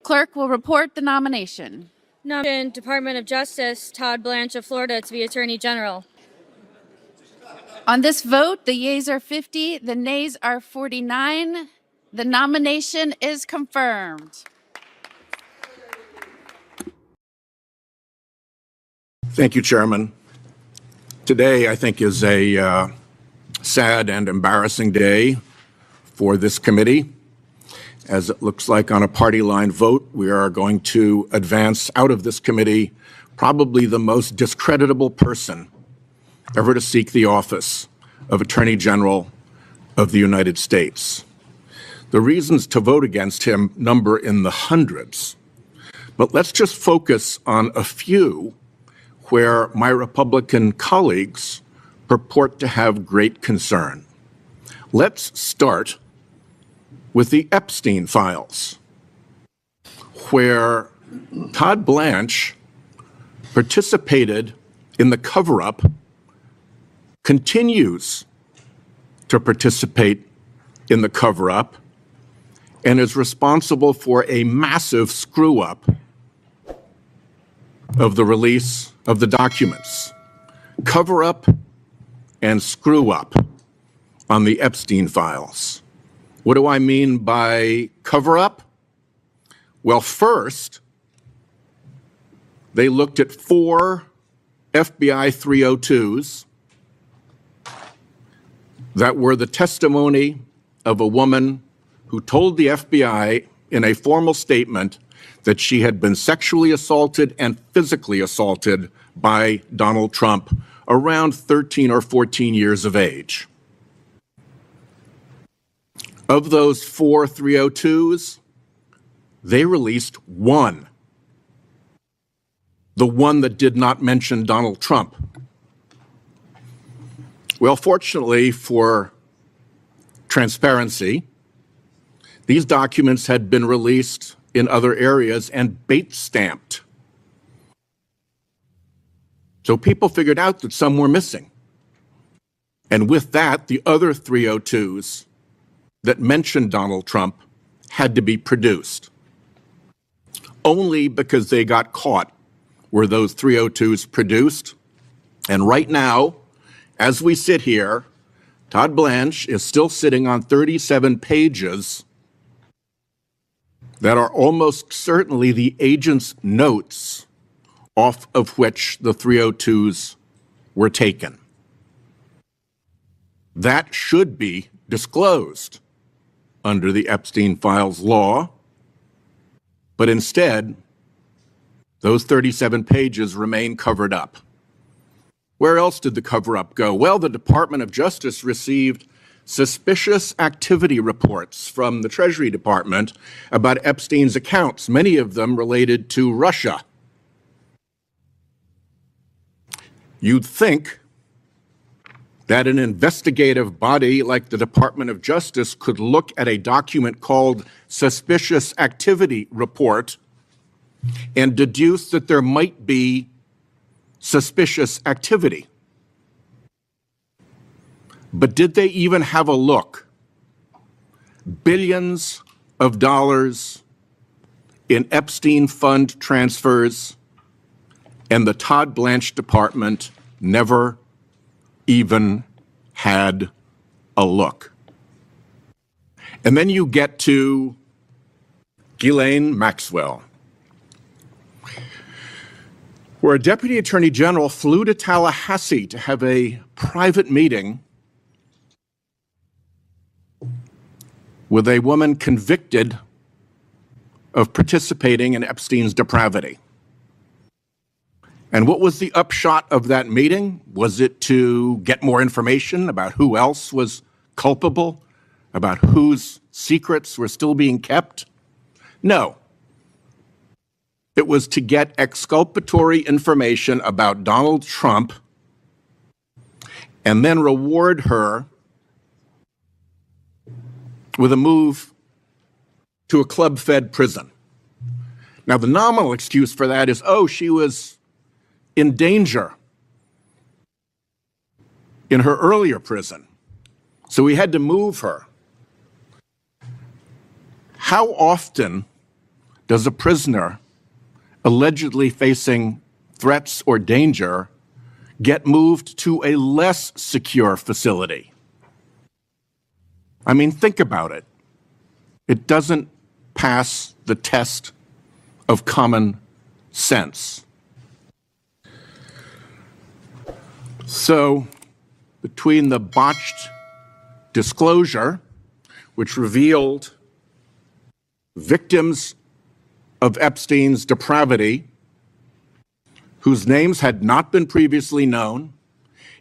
clerk will report the nomination. Nomination, Department of Justice, Todd Blanche of Florida to be Attorney General. On this vote, the yeas are 50, the nays are 49. The nomination is confirmed. Thank you, Chairman. Today, I think, is a sad and embarrassing day for this committee. As it looks like on a party line vote, we are going to advance out of this committee probably the most discreditable person ever to seek the office of Attorney General of the United States. The reasons to vote against him number in the hundreds, but let's just focus on a few where my Republican colleagues purport to have great concern. Let's start with the Epstein files, where Todd Blanche participated in the cover-up, continues to participate in the cover-up, and is responsible for a massive screw-up of the release of the documents. Cover-up and screw-up on the Epstein files. What do I mean by cover-up? Well, first, they looked at 4 FBI 302s that were the testimony of a woman who told the FBI in a formal statement that she had been sexually assaulted and physically assaulted by Donald Trump around 13 or 14 years of age. Of those 4 302s, they released 1, the one that did not mention Donald Trump. Well, fortunately for transparency, these documents had been released in other areas and bait stamped. So people figured out that some were missing. And with that, the other 302s that mentioned Donald Trump had to be produced. Only because they got caught were those 302s produced. And right now, as we sit here, Todd Blanche is still sitting on 37 pages that are almost certainly the agent's notes off of which the 302s were taken. That should be disclosed under the Epstein files law, but instead, those 37 pages remain covered up. Where else did the cover-up go? Well, the Department of Justice received suspicious activity reports from the Treasury Department about Epstein's accounts, many of them related to Russia. You'd think that an investigative body like the Department of Justice could look at a document called Suspicious Activity Report and deduce that there might be suspicious activity. But did they even have a look? Billions of dollars in Epstein fund transfers, and the Todd Blanche Department never even had a look. And then you get to Ghislaine Maxwell, where a deputy attorney general flew to Tallahassee to have a private meeting with a woman convicted of participating in Epstein's depravity. And what was the upshot of that meeting? Was it to get more information about who else was culpable, about whose secrets were still being kept? No. It was to get exculpatory information about Donald Trump and then reward her with a move to a club-fed prison. Now, the nominal excuse for that is, oh, she was in danger in her earlier prison, so we had to move her. How often does a prisoner allegedly facing threats or danger get moved to a less secure facility? I mean, think about it. It doesn't pass the test of common sense. So, between the botched disclosure, which revealed victims of Epstein's depravity, whose names had not been previously known,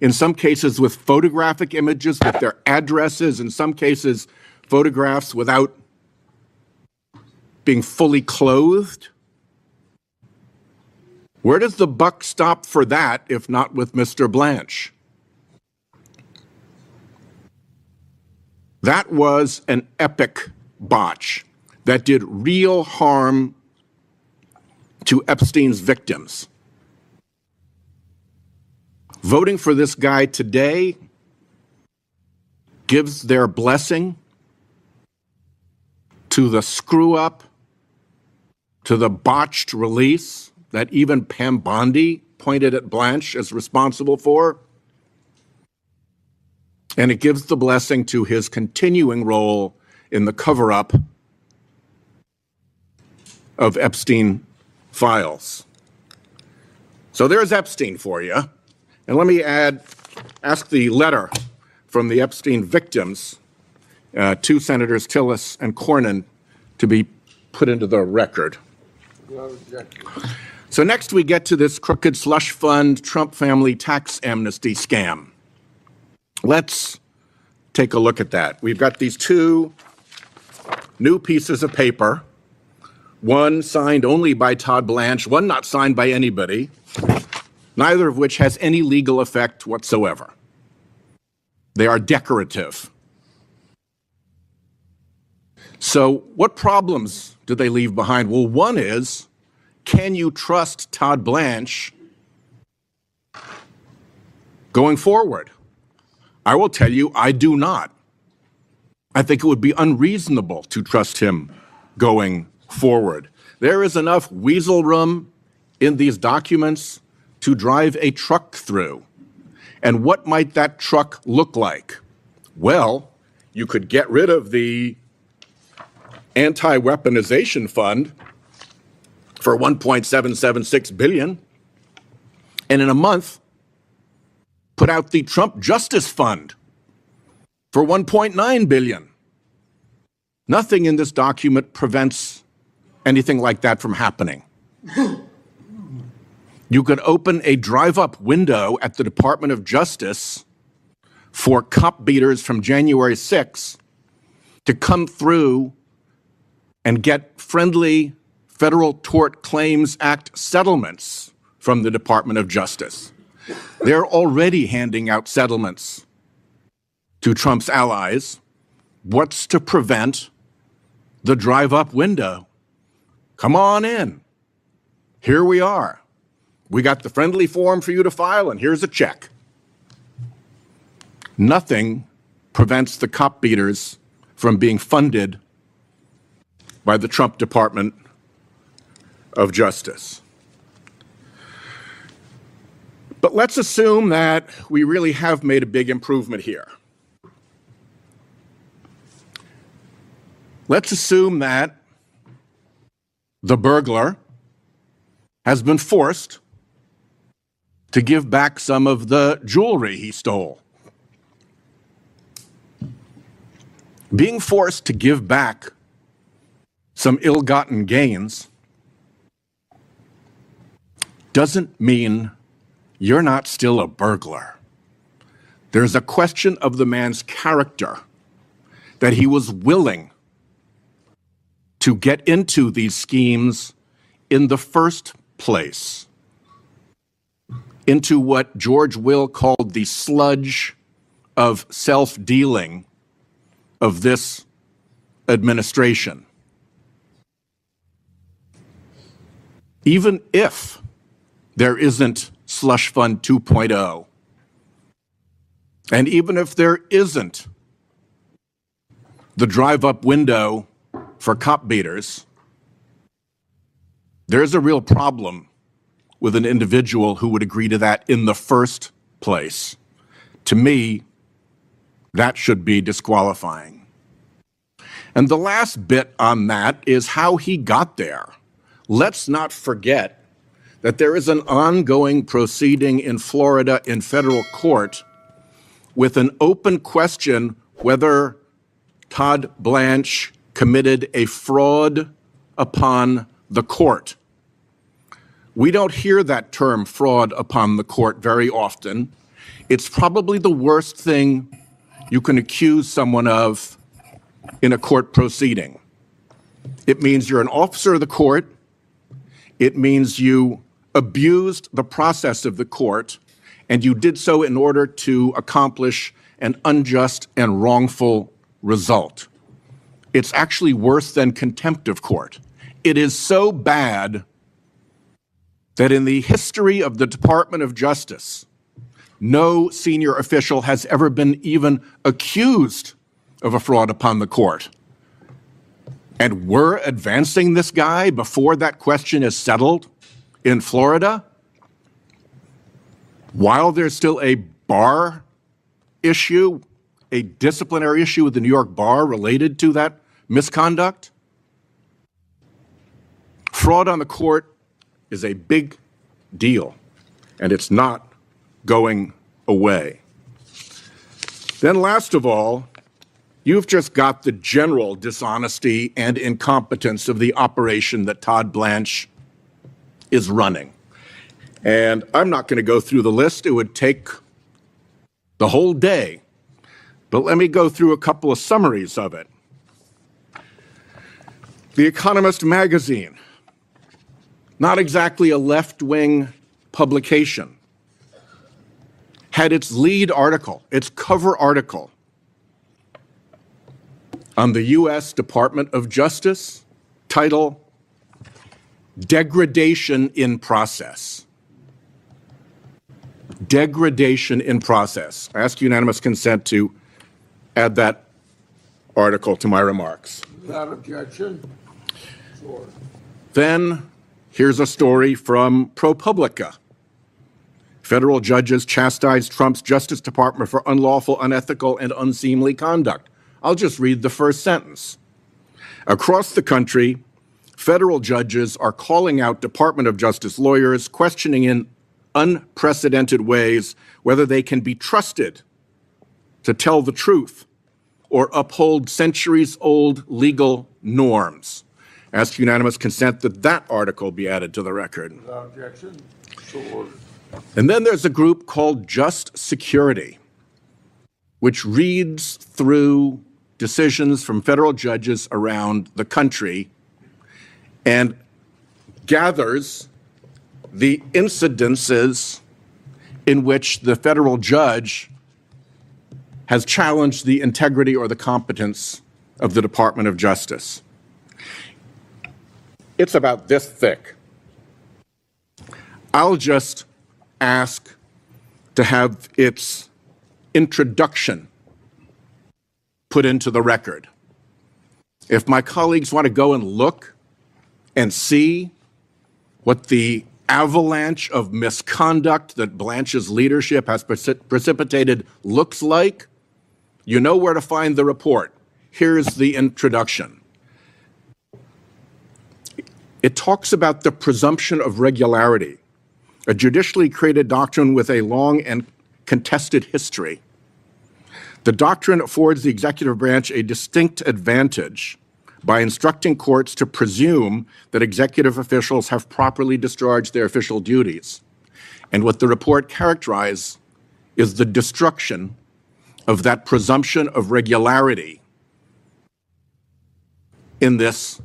in some cases with photographic images with their addresses, in some cases photographs without being fully clothed. Where does the buck stop for that, if not with Mr. Blanche? That was an epic botch that did real harm to Epstein's victims. Voting for this guy today gives their blessing to the screw-up, to the botched release that even Pam Bondi pointed at Blanche as responsible for. And it gives the blessing to his continuing role in the cover-up of Epstein files. So there's Epstein for you. And let me ask the letter from the Epstein victims, to Senators Tillis and Cornyn, to be put into the record. So next we get to this crooked slush fund Trump family tax amnesty scam. Let's take a look at that. We've got these two new pieces of paper, one signed only by Todd Blanche, one not signed by anybody, neither of which has any legal effect whatsoever. They are decorative. So what problems do they leave behind? Well, one is, can you trust Todd Blanche going forward? I will tell you, I do not. I think it would be unreasonable to trust him going forward. There is enough weasel room in these documents to drive a truck through. And what might that truck look like? Well, you could get rid of the anti-weaponization fund for $1.776 billion, and in a month, put out the Trump Justice Fund for $1.9 billion. Nothing in this document prevents anything like that from happening. You could open a drive-up window at the Department of Justice for cop beaters from January 6th to come through and get friendly Federal Tort Claims Act settlements from the Department of Justice. They're already handing out settlements to Trump's allies. What's to prevent the drive-up window? Come on in. Here we are. We got the friendly form for you to file, and here's a check. Nothing prevents the cop beaters from being funded by the Trump Department of Justice. But let's assume that we really have made a big improvement here. Let's assume that the burglar has been forced to give back some of the jewelry he stole. Being forced to give back some ill-gotten gains doesn't mean you're not still a burglar. There's a question of the man's character, that he was willing to get into these schemes in the first place, into what George Will called the sludge of self-dealing of this administration. Even if there isn't Slush Fund 2.0, and even if there isn't the drive-up window for cop beaters, There's a real problem with an individual who would agree to that in the first place. To me, that should be disqualifying. And the last bit on that is how he got there. Let's not forget that there is an ongoing proceeding in Florida in federal court with an open question whether Todd Blanche committed a fraud upon the court. We don't hear that term, fraud upon the court, very often. It's probably the worst thing you can accuse someone of in a court proceeding. It means you're an officer of the court. It means you abused the process of the court, and you did so in order to accomplish an unjust and wrongful result. It's actually worse than contempt of court. It is so bad that in the history of the Department of Justice, no senior official has ever been even accused of a fraud upon the court. And we're advancing this guy before that question is settled in Florida, while there's still a bar issue, a disciplinary issue with the New York bar related to that misconduct. Fraud on the court is a big deal, and it's not going away. Then last of all, you've just got the general dishonesty and incompetence of the operation that Todd Blanche is running. And I'm not going to go through the list. It would take the whole day. But let me go through a couple of summaries of it. The Economist magazine, not exactly a left-wing publication, had its lead article, its cover article, on the U.S. Department of Justice, title, Degradation in Process. Degradation in process. I ask unanimous consent to add that article to my remarks. Without objection. Sure. Then here's a story from ProPublica. Federal judges chastised Trump's Justice Department for unlawful, unethical, and unseemly conduct. I'll just read the first sentence. Across the country, federal judges are calling out Department of Justice lawyers, questioning in unprecedented ways whether they can be trusted to tell the truth or uphold centuries-old legal norms. Ask unanimous consent that that article be added to the record. Without objection. So ordered. And then there's a group called Just Security, which reads through decisions from federal judges around the country and gathers the incidences in which the federal judge has challenged the integrity or the competence of the Department of Justice. It's about this thick. I'll just ask to have its introduction put into the record. If my colleagues want to go and look and see what the avalanche of misconduct that Blanche's leadership has precipitated looks like, you know where to find the report. Here's the introduction. It talks about the presumption of regularity, a judicially created doctrine with a long and contested history. The doctrine affords the executive branch a distinct advantage by instructing courts to presume that executive officials have properly discharged their official duties. And what the report characterizes is the destruction of that presumption of regularity in this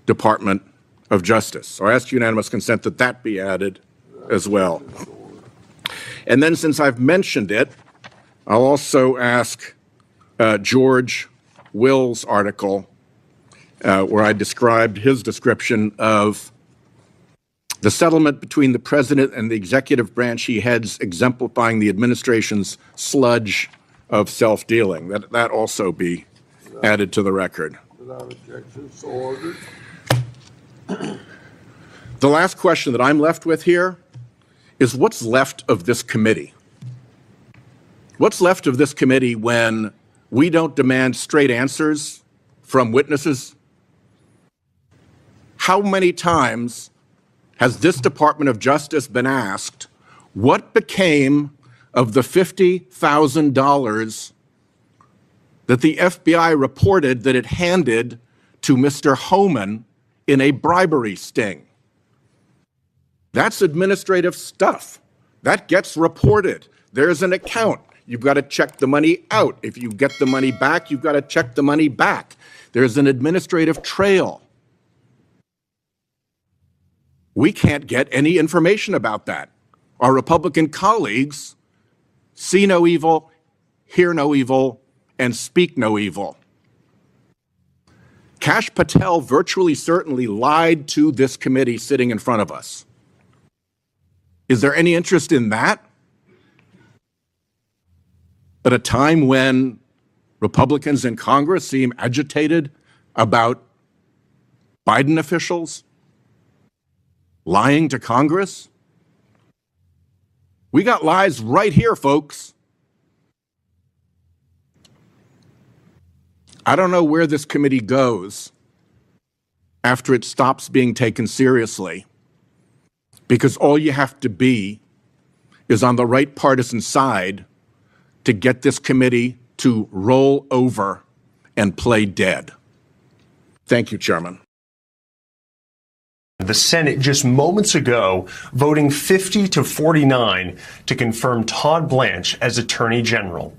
Department of Justice. So I ask unanimous consent that that be added as well. And then, since I've mentioned it, I'll also ask George Will's article where I described his description of the settlement between the president and the executive branch he heads, exemplifying the administration's sludge of self-dealing. That also be added to the record. Without objection. So ordered. The last question that I'm left with here is what's left of this committee? What's left of this committee when we don't demand straight answers from witnesses? How many times has this Department of Justice been asked what became of the $50,000 that the FBI reported that it handed to Mr. Homan in a bribery sting? That's administrative stuff. That gets reported. There's an account. You've got to check the money out. If you get the money back, you've got to check the money back. There's an administrative trail. We can't get any information about that. Our Republican colleagues see no evil, hear no evil, and speak no evil. Kash Patel virtually certainly lied to this committee sitting in front of us. Is there any interest in that? At a time when Republicans in Congress seem agitated about Biden officials lying to Congress? We got lies right here, folks. I don't know where this committee goes after it stops being taken seriously, because all you have to be is on the right partisan side to get this committee to roll over and play dead. Thank you, Chairman. The Senate just moments ago voting 50-49 to confirm Todd Blanche as Attorney General.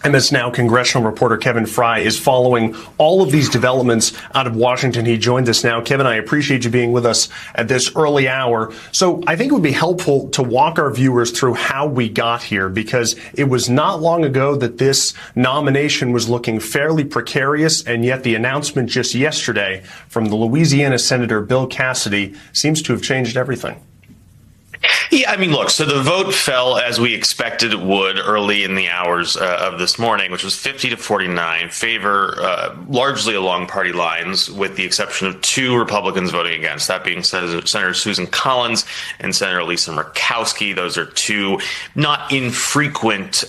MS Now congressional reporter Kevin Fry is following all of these developments out of Washington. He joined us now. Kevin, I appreciate you being with us at this early hour. So I think it would be helpful to walk our viewers through how we got here, because it was not long ago that this nomination was looking fairly precarious, and yet the announcement just yesterday from the Louisiana Senator Bill Cassidy seems to have changed everything. Yeah, I mean, look, so the vote fell as we expected it would early in the hours of this morning, which was 50-49, favor largely along party lines, with the exception of two Republicans voting against, that being Senator Susan Collins and Senator Lisa Murkowski. Those are two not infrequent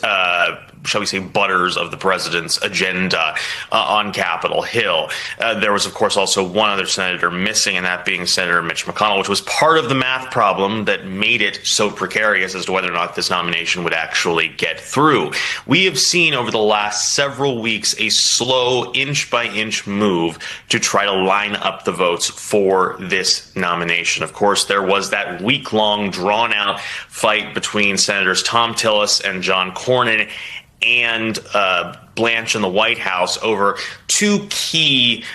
shall we say, butters of the president's agenda on Capitol Hill. There was, of course, also one other senator missing, and that being Senator Mitch McConnell, which was part of the math problem that made it so precarious as to whether or not this nomination would actually get through. We have seen over the last several weeks a slow inch-by-inch move to try to line up the votes for this nomination. Of course, there was that week-long, drawn-out fight between Senators Tom Tillis and John Cornyn and Blanche in the White House over two key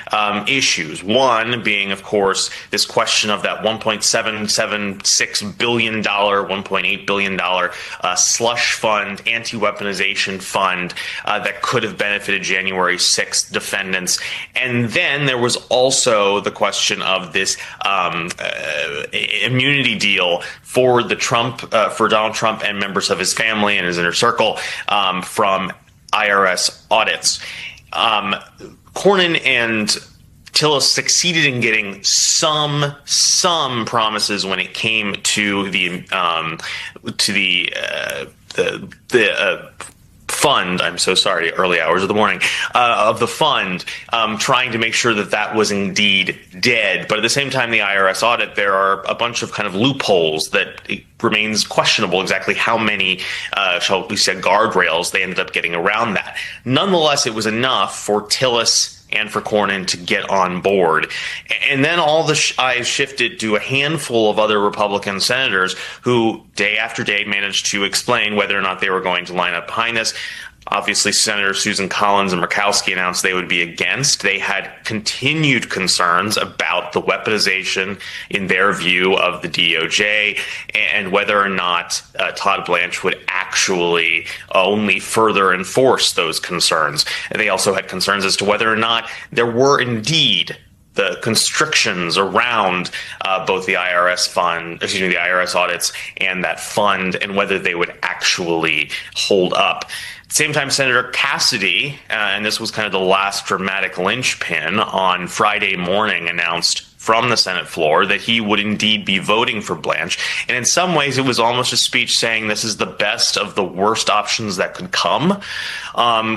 issues. One being, of course, this question of that $1.776 billion, $1.8 billion slush fund, anti-weaponization fund that could have benefited January 6th defendants. And then there was also the question of this immunity deal for for Donald Trump and members of his family and his inner circle from IRS audits. Cornyn and Tillis succeeded in getting some promises when it came to the fund. I'm so sorry, early hours of the morning, of the fund, trying to make sure that that was indeed dead. But at the same time, the IRS audit, there are a bunch of kind of loopholes that it remains questionable exactly how many, shall we say, guardrails they ended up getting around that. Nonetheless, it was enough for Tillis and for Cornyn to get on board. And then all the eyes shifted to a handful of other Republican senators who day after day managed to explain whether or not they were going to line up behind this. Obviously, Senator Susan Collins and Murkowski announced they would be against. They had continued concerns about the weaponization, in their view, of the DOJ, and whether or not Todd Blanche would actually only further enforce those concerns. And they also had concerns as to whether or not there were indeed the constrictions around both the IRS the IRS audits and that fund, and whether they would actually hold up. At the same time, Senator Cassidy, and this was kind of the last dramatic linchpin, on Friday morning announced from the Senate floor that he would indeed be voting for Blanche. And in some ways, it was almost a speech saying this is the best of the worst options that could come,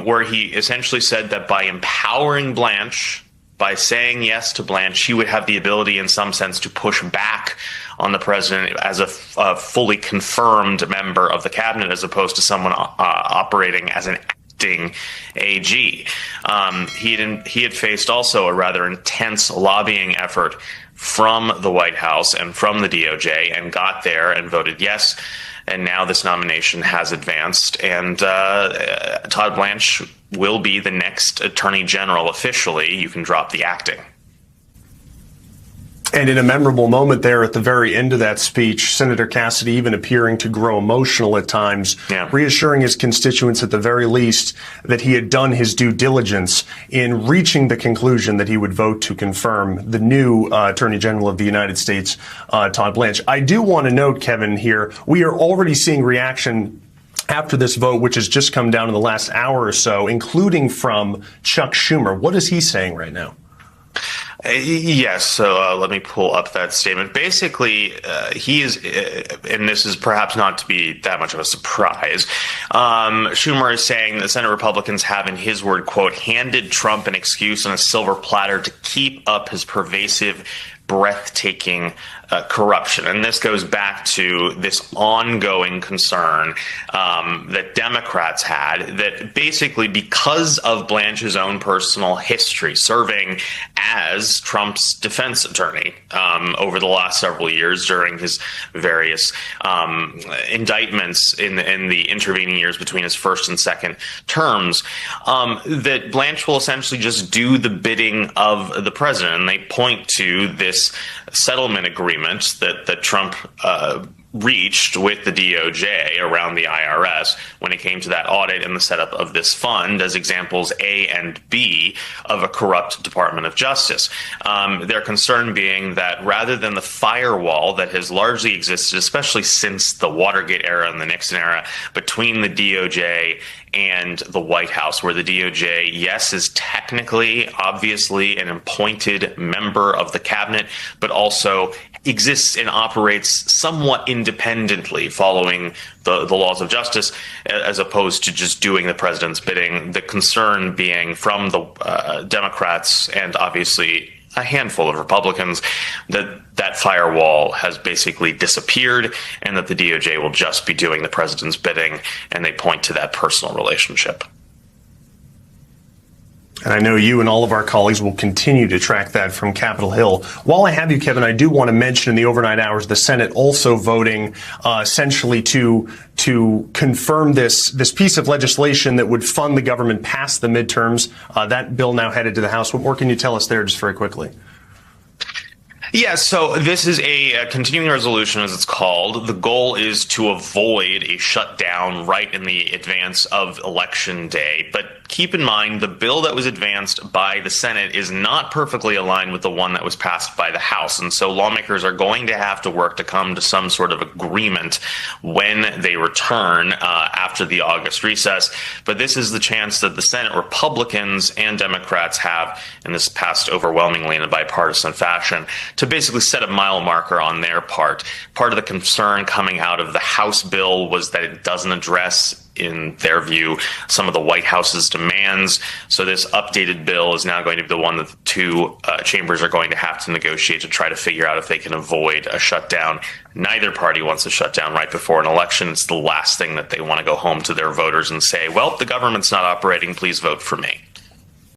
where he essentially said that by empowering Blanche, by saying yes to Blanche, he would have the ability in some sense to push back on the president as a fully confirmed member of the cabinet, as opposed to someone operating as an acting AG. He had faced also a rather intense lobbying effort from the White House and from the DOJ, and got there and voted yes. And now this nomination has advanced, and Todd Blanche will be the next Attorney General officially. You can drop the acting. And in a memorable moment there at the very end of that speech, Senator Cassidy even appearing to grow emotional at times, reassuring his constituents at the very least that he had done his due diligence in reaching the conclusion that he would vote to confirm the new Attorney General of the United States, Todd Blanche. I do want to note, Kevin, here, we are already seeing reaction after this vote, which has just come down in the last hour or so, including from Chuck Schumer. What is he saying right now? Yes, so let me pull up that statement. Basically, he is, and this is perhaps not to be that much of a surprise, Schumer is saying that Senate Republicans have, in his word, quote, handed Trump an excuse on a silver platter to keep up his pervasive, breathtaking corruption. And this goes back to this ongoing concern that Democrats had, that basically because of Blanche's own personal history serving as Trump's defense attorney over the last several years during his various indictments in the intervening years between his first and second terms, that Blanche will essentially just do the bidding of the president. And they point to this settlement agreement that Trump reached with the DOJ around the IRS when it came to that audit and the setup of this fund as examples A and B of a corrupt Department of Justice. Their concern being that rather than the firewall that has largely existed, especially since the Watergate era and the Nixon era, between the DOJ and the White House, where the DOJ, yes, is technically, obviously, an appointed member of the cabinet, but also exists and operates somewhat independently following the laws of justice, as opposed to just doing the president's bidding. The concern being from the Democrats and obviously a handful of Republicans that firewall has basically disappeared and that the DOJ will just be doing the president's bidding, and they point to that personal relationship. And I know you and all of our colleagues will continue to track that from Capitol Hill. While I have you, Kevin, I do want to mention in the overnight hours, the Senate also voting essentially to confirm this piece of legislation that would fund the government past the midterms. That bill now headed to the House. What more can you tell us there just very quickly? Yeah, so this is a continuing resolution, as it's called. The goal is to avoid a shutdown right in the advance of Election Day. But keep in mind, the bill that was advanced by the Senate is not perfectly aligned with the one that was passed by the House. And so lawmakers are going to have to work to come to some sort of agreement when they return after the August recess. But this is the chance that the Senate Republicans and Democrats have, in this passed overwhelmingly in a bipartisan fashion, to basically set a mile marker on their part. Part of the concern coming out of the House bill was that it doesn't address, in their view, some of the White House's demands. So this updated bill is now going to be the one that the two chambers are going to have to negotiate to try to figure out if they can avoid a shutdown. Neither party wants a shutdown right before an election. It's the last thing that they want to go home to their voters and say, well, the government's not operating, please vote for me.